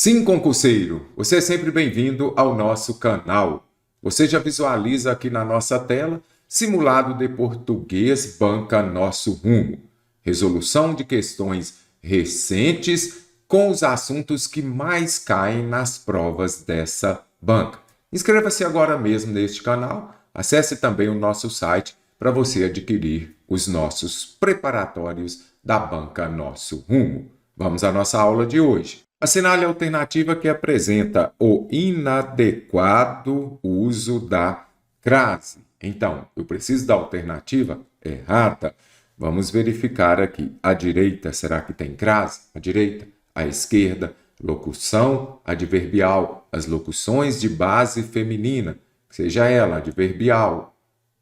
Sim, concurseiro, você é sempre bem-vindo ao nosso canal. Você já visualiza aqui na nossa tela simulado de português Banca Nosso Rumo. Resolução de questões recentes com os assuntos que mais caem nas provas dessa banca. Inscreva-se agora mesmo neste canal. Acesse também o nosso site para você adquirir os nossos preparatórios da Banca Nosso Rumo. Vamos à nossa aula de hoje. Assinale a alternativa que apresenta o inadequado uso da crase. Então, eu preciso da alternativa errada. Vamos verificar aqui. À direita, será que tem crase? À direita. À esquerda, locução adverbial. As locuções de base feminina, seja ela adverbial,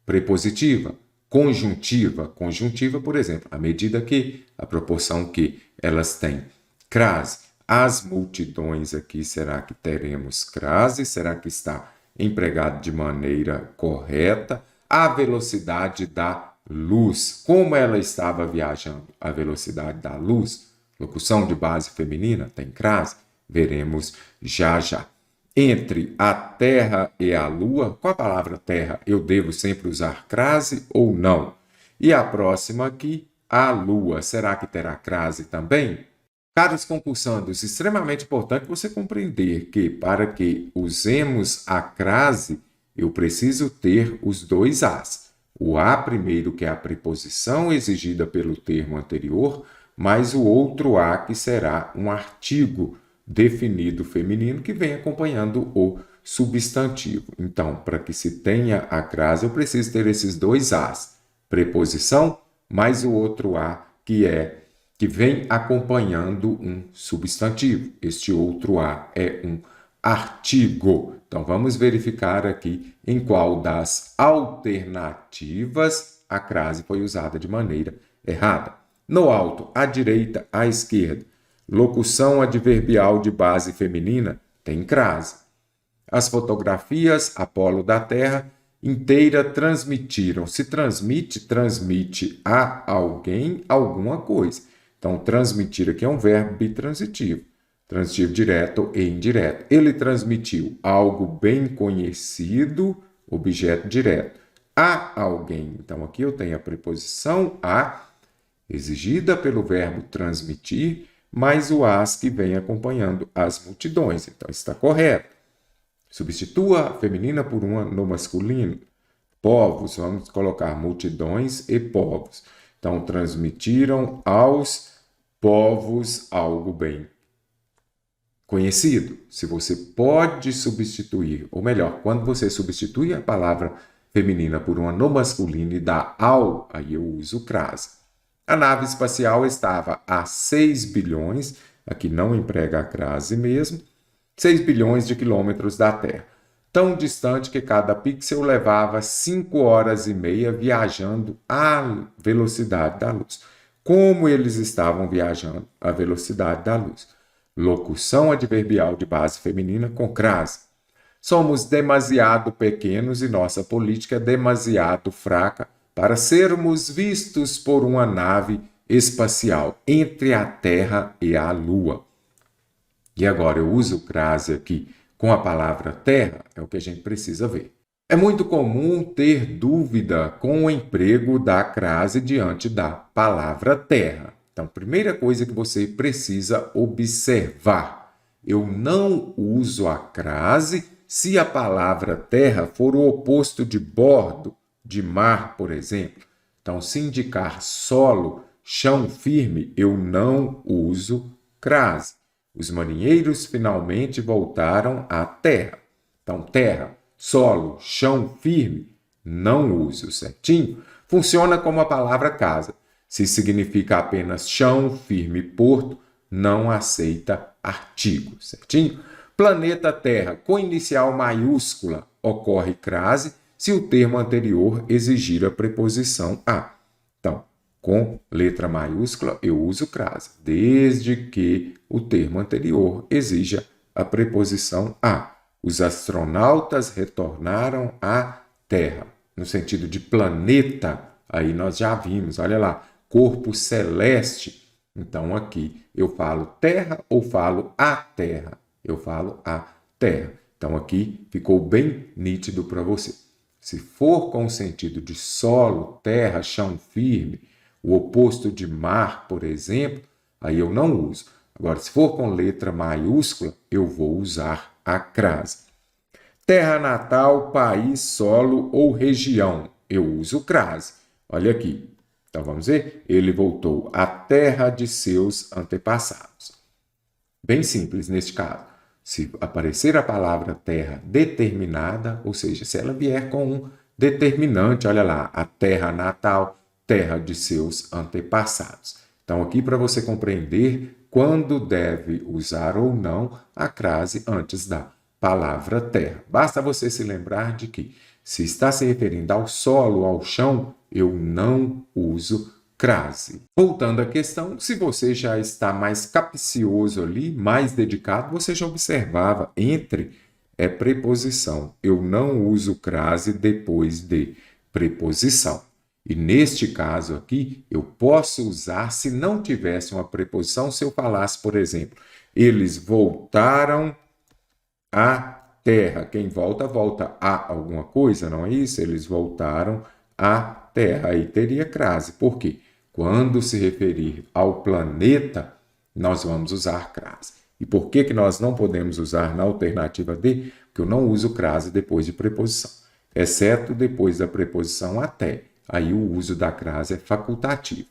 prepositiva, conjuntiva. Conjuntiva, por exemplo, à medida que, a proporção que elas têm crase. As multidões aqui, será que teremos crase? Será que está empregado de maneira correta? A velocidade da luz, como ela estava viajando? A velocidade da luz, locução de base feminina, tem crase? Veremos já já. Entre a Terra e a Lua, com a palavra Terra, eu devo sempre usar crase ou não? E a próxima aqui, a Lua, será que terá crase também? Caros concursandos, extremamente importante você compreender que, para que usemos a crase, eu preciso ter os dois As. O A primeiro, que é a preposição exigida pelo termo anterior, mais o outro A, que será um artigo definido feminino que vem acompanhando o substantivo. Então, para que se tenha a crase, eu preciso ter esses dois As. Preposição mais o outro A, que vem acompanhando um substantivo. Este outro A é um artigo. Então, vamos verificar aqui em qual das alternativas a crase foi usada de maneira errada. No alto, à direita, à esquerda, locução adverbial de base feminina tem crase. As fotografias Apolo da Terra inteira transmitiram. Se transmite, transmite a alguém alguma coisa. Então, transmitir aqui é um verbo bitransitivo. Transitivo direto e indireto. Ele transmitiu algo bem conhecido, objeto direto, a alguém. Então, aqui eu tenho a preposição a, exigida pelo verbo transmitir, mais o as que vem acompanhando as multidões. Então, está correto. Substitua a feminina por uma no masculino. Povos, vamos colocar multidões e povos. Então, transmitiram aos povos algo bem conhecido. Se você pode substituir, ou melhor, quando você substitui a palavra feminina por uma no masculino e dá ao, aí eu uso crase. A nave espacial estava a 6 bilhões, aqui não emprega a crase mesmo, 6 bilhões de quilômetros da Terra. Tão distante que cada pixel levava 5 horas e meia viajando à velocidade da luz. Como eles estavam viajando à velocidade da luz? Locução adverbial de base feminina com crase. Somos demasiado pequenos e nossa política é demasiado fraca para sermos vistos por uma nave espacial entre a Terra e a Lua. E agora eu uso crase aqui com a palavra terra, é o que a gente precisa ver. É muito comum ter dúvida com o emprego da crase diante da palavra terra. Então, primeira coisa que você precisa observar. Eu não uso a crase se a palavra terra for o oposto de bordo, de mar, por exemplo. Então, se indicar solo, chão firme, eu não uso crase. Os marinheiros finalmente voltaram à terra. Então, terra, solo, chão firme, não uso, certinho? Funciona como a palavra casa. Se significa apenas chão, firme, porto, não aceita artigo, certinho? Planeta Terra, com inicial maiúscula, ocorre crase se o termo anterior exigir a preposição a. Então, com letra maiúscula, eu uso crase, desde que o termo anterior exija a preposição a. Os astronautas retornaram à Terra. No sentido de planeta, aí nós já vimos, olha lá, corpo celeste. Então, aqui eu falo terra ou falo a Terra. eu falo a terra. Então, aqui ficou bem nítido para você. Se for com o sentido de solo, terra, chão firme, o oposto de mar, por exemplo, aí eu não uso. Agora, se for com letra maiúscula, eu vou usar a crase. Terra natal, país, solo ou região, eu uso crase. Olha aqui. Então, vamos ver? Ele voltou à terra de seus antepassados. Bem simples neste caso. Se aparecer a palavra terra determinada, ou seja, se ela vier com um determinante, olha lá, a terra natal, terra de seus antepassados. Então, aqui para você compreender quando deve usar ou não a crase antes da palavra terra. Basta você se lembrar de que, se está se referindo ao solo, ao chão, eu não uso crase. Voltando à questão, se você já está mais capcioso ali, mais dedicado, você já observava entre preposição. Eu não uso crase depois de preposição. E neste caso aqui, eu posso usar se não tivesse uma preposição, se eu falasse, por exemplo, eles voltaram à terra. Quem volta, volta a alguma coisa, não é isso? Eles voltaram à terra. Aí teria crase. Por quê? Quando se referir ao planeta, nós vamos usar crase. E por que nós não podemos usar na alternativa D? Porque eu não uso crase depois de preposição, exceto depois da preposição até. Aí o uso da crase é facultativo.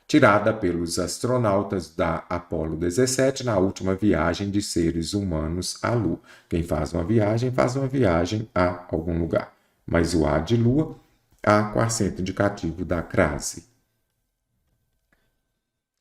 Tirada pelos astronautas da Apollo 17 na última viagem de seres humanos à Lua. Quem faz uma viagem a algum lugar. Mas o A de Lua, A com acento indicativo da crase.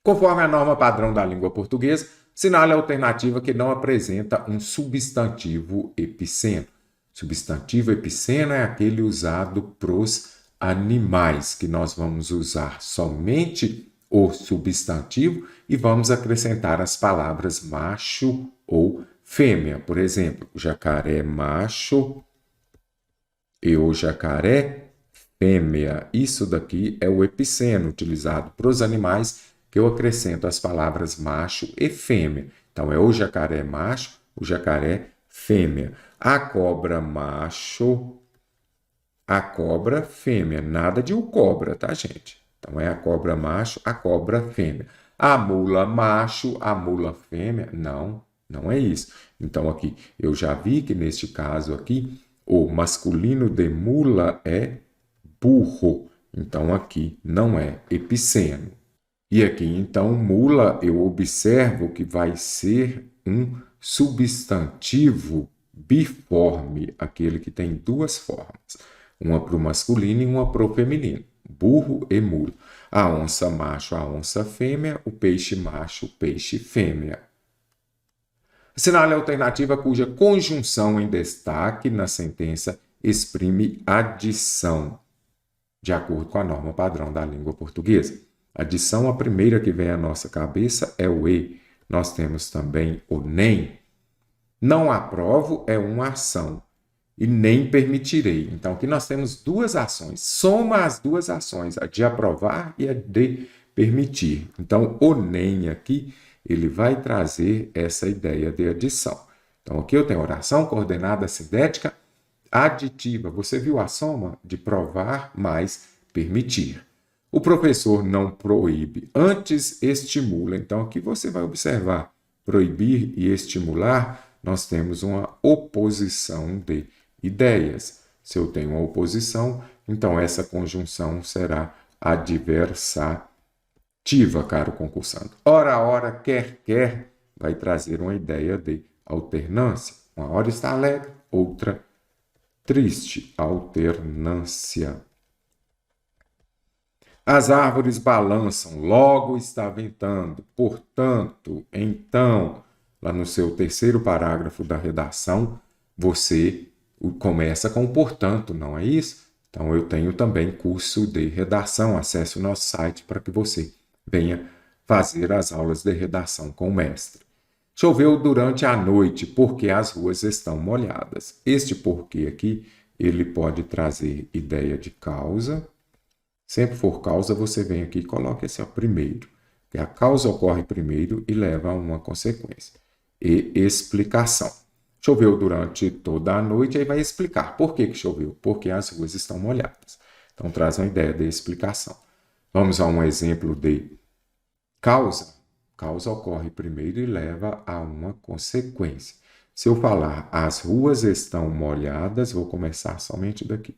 Conforme a norma padrão da língua portuguesa, sinale a alternativa que não apresenta um substantivo epiceno. Substantivo epiceno é aquele usado para os animais, que nós vamos usar somente o substantivo e vamos acrescentar as palavras macho ou fêmea. Por exemplo, jacaré macho e o jacaré fêmea. Isso daqui é o epiceno utilizado para os animais, que eu acrescento as palavras macho e fêmea. Então, é o jacaré macho, o jacaré fêmea. A cobra macho, a cobra fêmea. Nada de o cobra, tá, gente? Então, é a cobra macho, a cobra fêmea. A mula macho, a mula fêmea. Não, não é isso. Então, aqui, eu já vi que neste caso aqui, o masculino de mula é burro. Então, aqui não é epiceno. E aqui, então, mula, eu observo que vai ser um substantivo biforme, aquele que tem duas formas, uma para o masculino e uma para o feminino, burro e mula. A onça macho, a onça fêmea, o peixe macho, o peixe fêmea. Assinale a alternativa cuja conjunção em destaque na sentença exprime adição, de acordo com a norma padrão da língua portuguesa. Adição, a primeira que vem à nossa cabeça é o e. Nós temos também o nem. Não aprovo é uma ação e nem permitirei. Então, aqui nós temos duas ações. Soma as duas ações, a de aprovar e a de permitir. Então, o nem aqui, ele vai trazer essa ideia de adição. Então, aqui eu tenho oração coordenada sintética aditiva. Você viu a soma de provar mais permitir. O professor não proíbe, antes estimula. Então, aqui você vai observar proibir e estimular, nós temos uma oposição de ideias. Se eu tenho uma oposição, então essa conjunção será adversativa, caro concursando. Ora, quer, vai trazer uma ideia de alternância. Uma hora está alegre, outra triste, alternância. As árvores balançam, logo está ventando, portanto, então, lá no seu terceiro parágrafo da redação, você começa com portanto, não é isso? Então, eu tenho também curso de redação, acesse o nosso site para que você venha fazer as aulas de redação com o mestre. Choveu durante a noite porque as ruas estão molhadas. Este porquê aqui, ele pode trazer ideia de causa. Sempre for causa, você vem aqui e coloca esse primeiro. Que a causa ocorre primeiro e leva a uma consequência. e explicação. Choveu durante toda a noite, aí vai explicar por que choveu, porque as ruas estão molhadas. Então, traz uma ideia de explicação. Vamos a um exemplo de causa. Causa ocorre primeiro e leva a uma consequência. Se eu falar as ruas estão molhadas, vou começar somente daqui.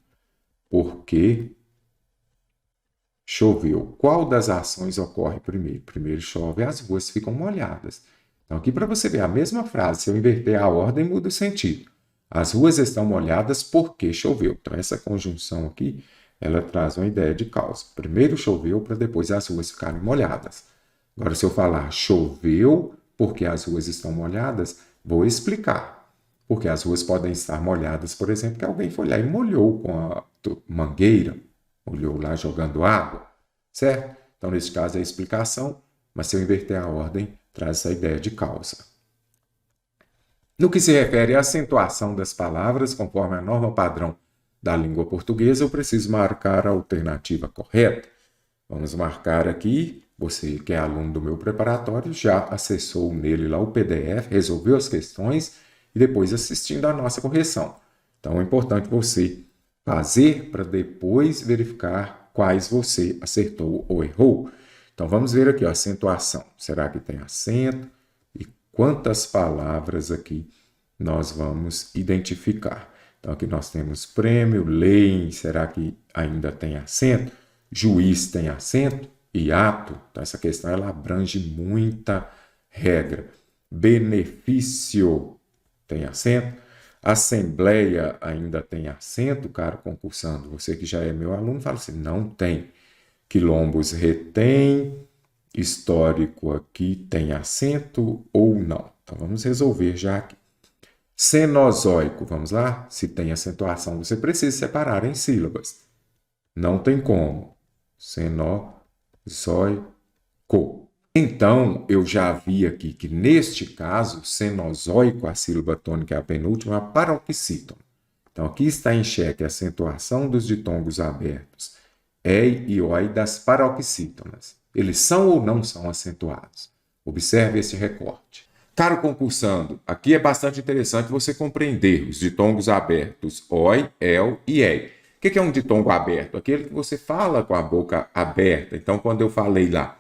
Porque choveu. Qual das ações ocorre primeiro? Primeiro chove e as ruas ficam molhadas. Então, aqui para você ver a mesma frase, se eu inverter a ordem, muda o sentido. As ruas estão molhadas porque choveu. Então, essa conjunção aqui, ela traz uma ideia de causa. Primeiro choveu para depois as ruas ficarem molhadas. Agora, se eu falar choveu porque as ruas estão molhadas, vou explicar. Porque as ruas podem estar molhadas, por exemplo, que alguém foi lá e molhou com a mangueira, molhou lá jogando água, certo? Então, nesse caso, é a explicação, mas se eu inverter a ordem, traz essa ideia de causa. No que se refere à acentuação das palavras, conforme a norma padrão da língua portuguesa, eu preciso marcar a alternativa correta. Vamos marcar aqui, você que é aluno do meu preparatório, já acessou nele lá o PDF, resolveu as questões e depois assistindo a nossa correção. Então, é importante você fazer para depois verificar quais você acertou ou errou. Então, vamos ver aqui, ó, acentuação. Será que tem acento? E quantas palavras aqui nós vamos identificar? Então, aqui nós temos prêmio, lei, será que ainda tem acento? Juiz tem acento? Hiato? Então, essa questão ela abrange muita regra. Benefício tem acento? Assembleia ainda tem acento, cara concursando? Você que já é meu aluno, fala assim, não tem. Quilombos retém, histórico aqui tem acento ou não? Então, vamos resolver já aqui. Cenozoico, vamos lá? Se tem acentuação, você precisa separar em sílabas. Não tem como. Cenozoico. Então, eu já vi aqui que, neste caso, cenozoico, a sílaba tônica é a penúltima, a paroxítono. Então, aqui está em xeque a acentuação dos ditongos abertos ei e oi das paroxítonas. Eles são ou não são acentuados? Observe esse recorte. Caro concursando, aqui é bastante interessante você compreender os ditongos abertos oi, el e ei. O que é um ditongo aberto? Aquele que você fala com a boca aberta. Então, quando eu falei lá,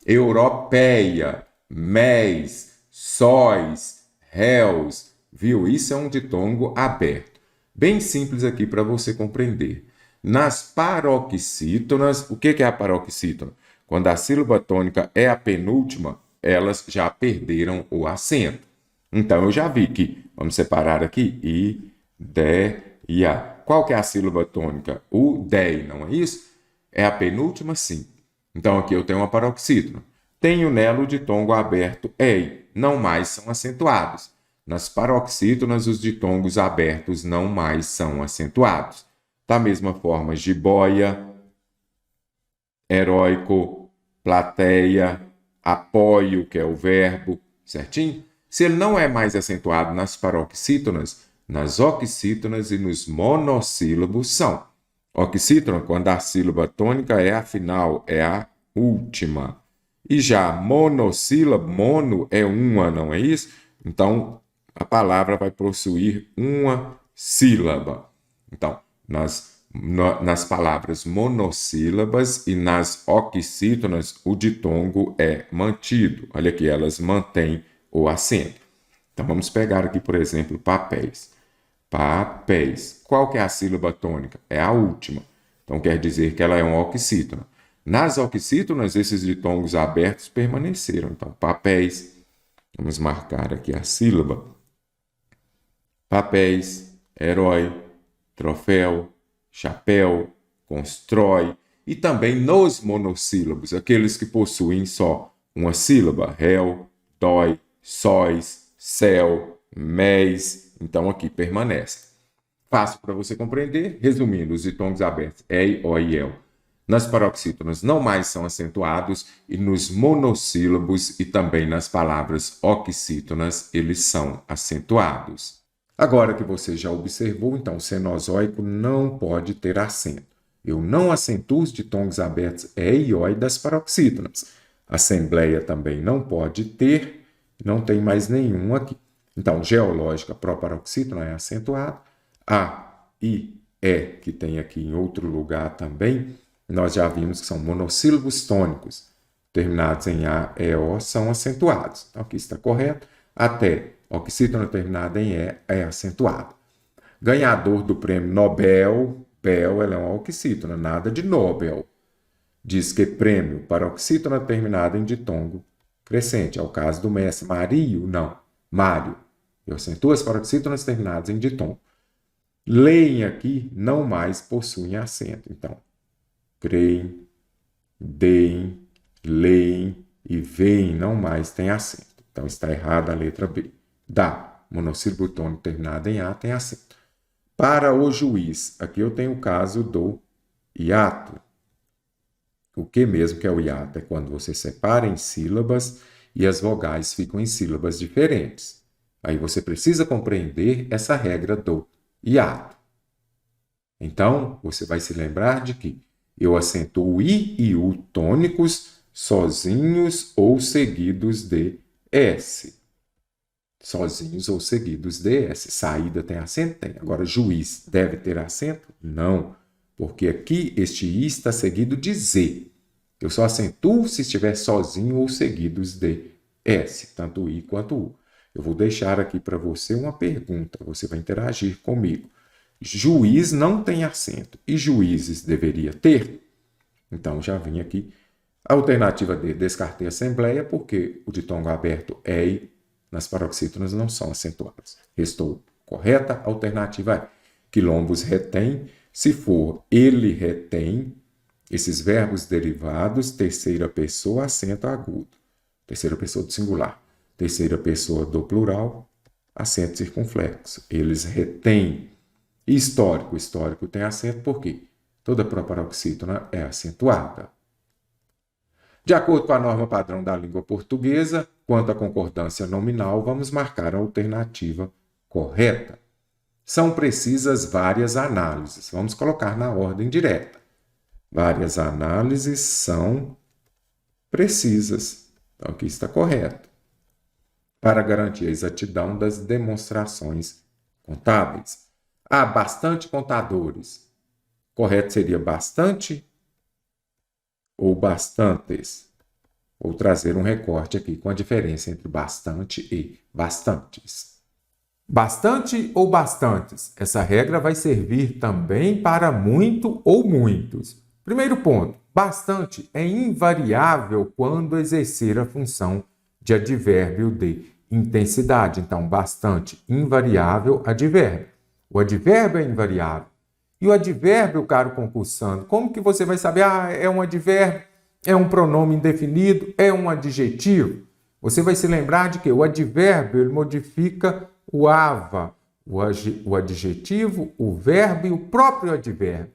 europeia, mês, sóis, réus, viu? Isso é um ditongo aberto. Bem simples aqui para você compreender. Nas paroxítonas, o que é a paroxítona? Quando a sílaba tônica é a penúltima, elas já perderam o acento. Então, eu já vi que, vamos separar aqui, i, de, e a. Qual que é a sílaba tônica? O, de, não é isso? É a penúltima, sim. Então, aqui eu tenho uma paroxítona. Tenho nela o ditongo aberto ei, não mais são acentuados. Nas paroxítonas, os ditongos abertos não mais são acentuados. Da mesma forma, jiboia, heróico, plateia, apoio, que é o verbo, certinho? Se ele não é mais acentuado nas paroxítonas, nas oxítonas e nos monossílabos são. Oxítona, quando a sílaba tônica é a final, é a última. E já monossílabo, mono é uma, não é isso? Então, a palavra vai possuir uma sílaba. Então, nas palavras monossílabas e nas oxítonas, o ditongo é mantido. Olha aqui, elas mantêm o acento. Então, vamos pegar aqui, por exemplo, papéis. Papéis. Qual que é a sílaba tônica? É a última. Então, quer dizer que ela é uma oxítona. Nas oxítonas, esses ditongos abertos permaneceram. Então, papéis. Vamos marcar aqui a sílaba. Papéis, herói, troféu, chapéu, constrói. E também nos monossílabos, aqueles que possuem só uma sílaba. Réu, dói, sóis, céu, mês. Então, aqui permanece. Fácil para você compreender. Resumindo, os ditongos abertos, ei, oi e el, nas paroxítonas não mais são acentuados e nos monossílabos e também nas palavras oxítonas eles são acentuados. Agora que você já observou, então, o cenozoico não pode ter acento. Eu não acentuo os ditongos abertos ei e oi das paroxítonas. Assembleia também não pode ter Não tem mais nenhum aqui. Então, geológica, proparoxítona é acentuado. A, I, E, que tem aqui em outro lugar também, nós já vimos que são monossílabos tônicos, terminados em A, E, O, são acentuados. Então, aqui está correto. Até oxítona terminada em E é acentuado. Ganhador do prêmio Nobel, Bel, ela é uma oxítona, nada de Nobel. Diz que prêmio para oxítona terminada em ditongo crescente. É o caso do mestre Mario, não, Mário. Eu acentuo as paroxítonas terminadas em ditongo. Leem aqui não mais possuem acento. Então, creem, deem, leem e veem não mais tem acento. Então, está errada a letra B. Dá, monossílabo tônico terminado em A tem acento. Para o juiz, aqui eu tenho o caso do hiato. O que mesmo que é o hiato? É quando você separa em sílabas e as vogais ficam em sílabas diferentes. Aí você precisa compreender essa regra do hiato. Então, você vai se lembrar de que eu acentuo o I e U tônicos sozinhos ou seguidos de S. Sozinhos ou seguidos de S. Saída tem acento? Tem. Agora, juiz deve ter acento? Não. Porque aqui este I está seguido de Z. Eu só acentuo se estiver sozinho ou seguidos de S, tanto o I quanto o U. Eu vou deixar aqui para você uma pergunta, você vai interagir comigo. Juiz não tem acento e juízes deveria ter? Então, já vim aqui. Alternativa D, descartei assembleia, porque o ditongo aberto é e nas paroxítonas não são acentuadas. Restou correta. Alternativa E, quilombos retém. Se for ele retém, esses verbos derivados, terceira pessoa, acento agudo. Terceira pessoa do singular. Terceira pessoa do plural, acento circunflexo. Eles retêm. Histórico. Histórico tem acento por quê? Toda proparoxítona é acentuada. De acordo com a norma padrão da língua portuguesa, quanto à concordância nominal, vamos marcar a alternativa correta. São precisas várias análises. Vamos colocar na ordem direta. Várias análises são precisas. Então, aqui está correto. Para garantir a exatidão das demonstrações contábeis. Há bastante contadores. Correto seria bastante ou bastantes? Vou trazer um recorte aqui com a diferença entre bastante e bastantes. Bastante ou bastantes? Essa regra vai servir também para muito ou muitos. Primeiro ponto, bastante é invariável quando exercer a função de advérbio de intensidade. Então, bastante, invariável, advérbio. O advérbio é invariável. E o advérbio, caro concursando, como que você vai saber? É um advérbio, é um pronome indefinido, é um adjetivo? Você vai se lembrar de que o advérbio ele modifica o ava, o adjetivo, o verbo e o próprio advérbio.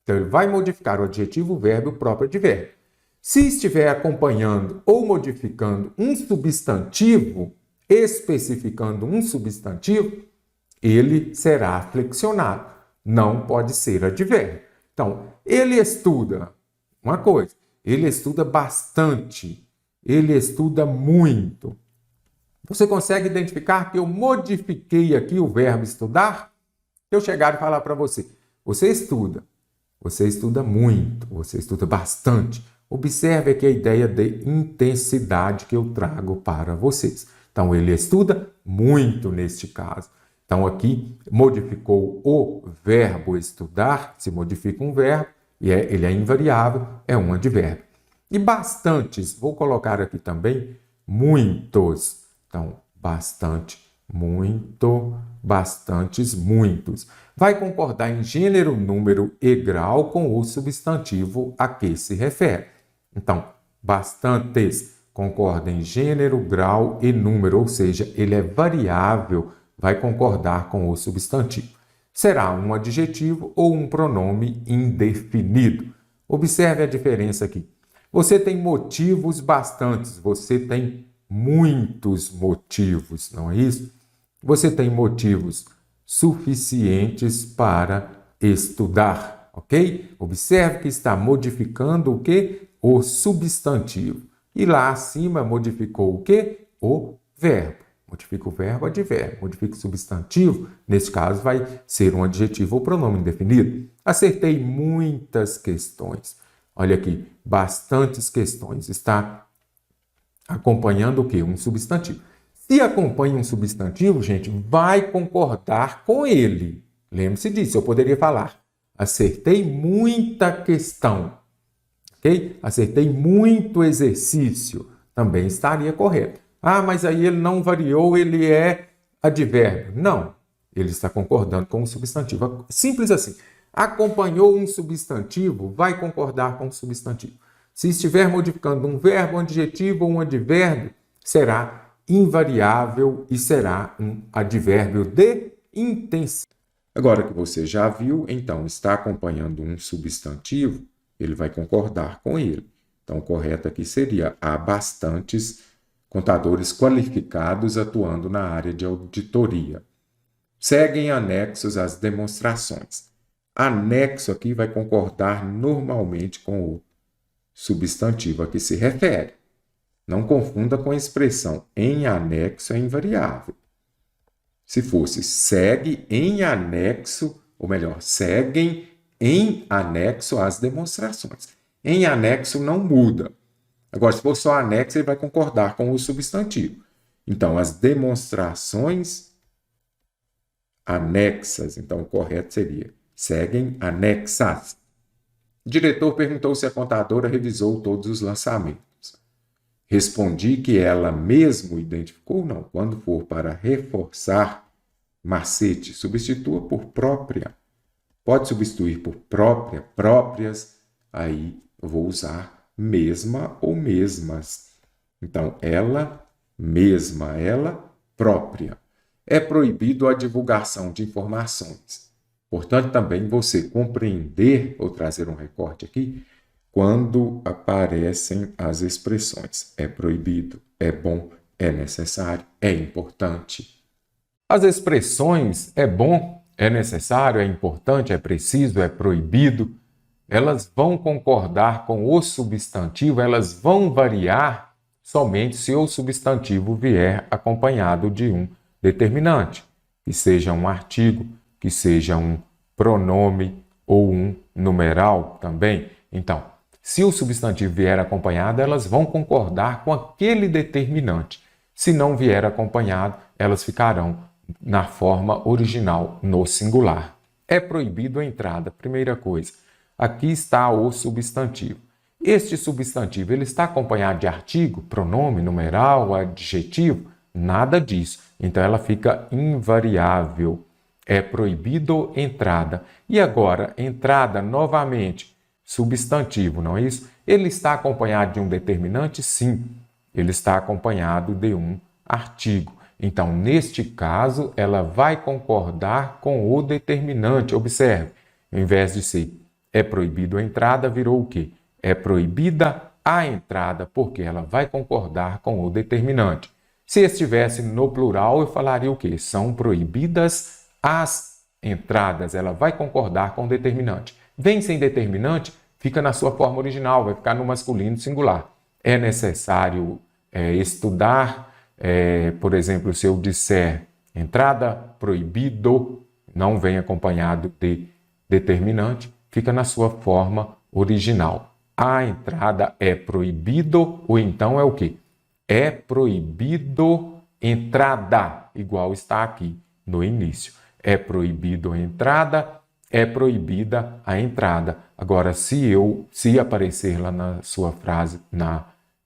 Então, ele vai modificar o adjetivo, o verbo e o próprio advérbio. Se estiver acompanhando ou modificando um substantivo, especificando um substantivo, ele será flexionado. Não pode ser advérbio. Então, ele estuda uma coisa, ele estuda bastante, ele estuda muito. Você consegue identificar que eu modifiquei aqui o verbo estudar? Se eu chegar e falar para você, você estuda muito, você estuda bastante. Observe aqui a ideia de intensidade que eu trago para vocês. Então, ele estuda muito neste caso. Então, aqui, modificou o verbo estudar, se modifica um verbo, e ele é invariável, é um advérbio. E bastantes, vou colocar aqui também muitos. Então, bastante, muito, bastantes, muitos. Vai concordar em gênero, número e grau com o substantivo a que se refere. Então, bastantes concorda em gênero, grau e número, ou seja, ele é variável, vai concordar com o substantivo. Será um adjetivo ou um pronome indefinido. Observe a diferença aqui. Você tem motivos bastantes, você tem muitos motivos, não é isso? Você tem motivos suficientes para estudar, ok? Observe que está modificando o quê? O substantivo. E lá acima modificou o quê? O verbo. Modifica o verbo, advérbio. Modifica o substantivo, nesse caso vai ser um adjetivo ou pronome indefinido. Acertei muitas questões. Olha aqui, bastantes questões. Está acompanhando o quê? Um substantivo. Se acompanha um substantivo, gente, vai concordar com ele. Lembre-se disso, eu poderia falar. Acertei muita questão. Ok? Acertei muito exercício. Também estaria correto. Ah, mas aí ele não variou, ele é advérbio. Não, ele está concordando com o substantivo. Simples assim. Acompanhou um substantivo, vai concordar com o substantivo. Se estiver modificando um verbo, um adjetivo ou um advérbio, será invariável e será um advérbio de intensivo. Agora que você já viu, então, está acompanhando um substantivo, ele vai concordar com ele. Então, o correto aqui seria: há bastantes contadores qualificados atuando na área de auditoria. Seguem anexos às demonstrações. Anexo aqui vai concordar normalmente com o substantivo a que se refere. Não confunda com a expressão em anexo é invariável. Se fosse segue em anexo, ou melhor, seguem em anexo às demonstrações. Em anexo não muda. Agora, se for só anexo, ele vai concordar com o substantivo. Então, as demonstrações anexas, então o correto seria seguem anexas. O diretor perguntou se a contadora revisou todos os lançamentos. Respondi que ela mesmo identificou, não. Quando for para reforçar macete, substitua por própria. Pode substituir por própria, próprias, aí eu vou usar mesma ou mesmas. Então, ela mesma, ela própria. É proibido a divulgação de informações. Portanto, também você compreender, ou trazer um recorte aqui, quando aparecem as expressões é proibido, é bom, é necessário, é importante. As expressões é bom, é necessário, é importante, é preciso, é proibido, elas vão concordar com o substantivo, elas vão variar somente se o substantivo vier acompanhado de um determinante, que seja um artigo, que seja um pronome ou um numeral também. Então, se o substantivo vier acompanhado, elas vão concordar com aquele determinante. Se não vier acompanhado, elas ficarão na forma original, no singular. É proibido a entrada, primeira coisa. Aqui está o substantivo. Este substantivo, ele está acompanhado de artigo, pronome, numeral, adjetivo? Nada disso. Então, ela fica invariável. É proibido entrada. E agora, entrada novamente, substantivo, não é isso? Ele está acompanhado de um determinante? Sim. Ele está acompanhado de um artigo. Então, neste caso, ela vai concordar com o determinante. Observe, ao invés de ser é proibido a entrada, virou o quê? É proibida a entrada, porque ela vai concordar com o determinante. Se estivesse no plural, eu falaria o quê? São proibidas as entradas. Ela vai concordar com o determinante. Vem sem determinante, fica na sua forma original, vai ficar no masculino singular. É necessário estudar, por exemplo, se eu disser entrada proibido, não vem acompanhado de determinante, fica na sua forma original. A entrada é proibido, ou então é o quê? É proibido entrada, igual está aqui no início. É proibido a entrada, é proibida a entrada. Agora, se aparecer lá na sua frase,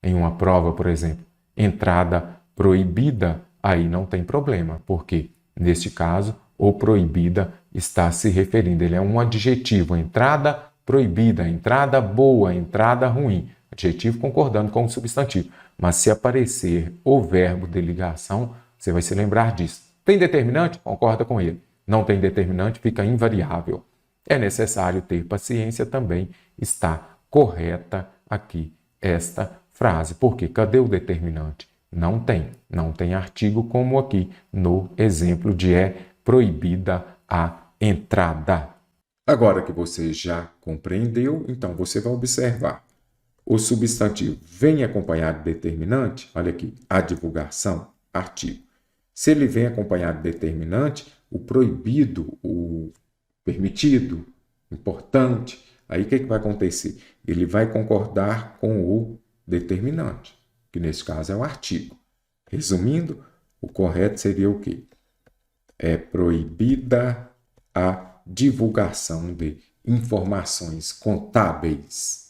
em uma prova, por exemplo, entrada proibida, aí não tem problema, porque, neste caso, o proibida está se referindo, ele é um adjetivo, entrada proibida, entrada boa, entrada ruim, adjetivo concordando com o substantivo. Mas se aparecer o verbo de ligação, você vai se lembrar disso. Tem determinante? Concorda com ele. Não tem determinante, fica invariável. É necessário ter paciência também, está correta aqui esta frase. Porque cadê o determinante? Não tem artigo como aqui no exemplo de é proibida a entrada. Agora que você já compreendeu, então você vai observar. O substantivo vem acompanhado de determinante, olha aqui, a divulgação. artigo. Se ele vem acompanhado de determinante, o proibido, o permitido, importante, aí o que vai acontecer? Ele vai concordar com o determinante, que nesse caso é o artigo. Resumindo, o correto seria o quê? É proibida a divulgação de informações contábeis.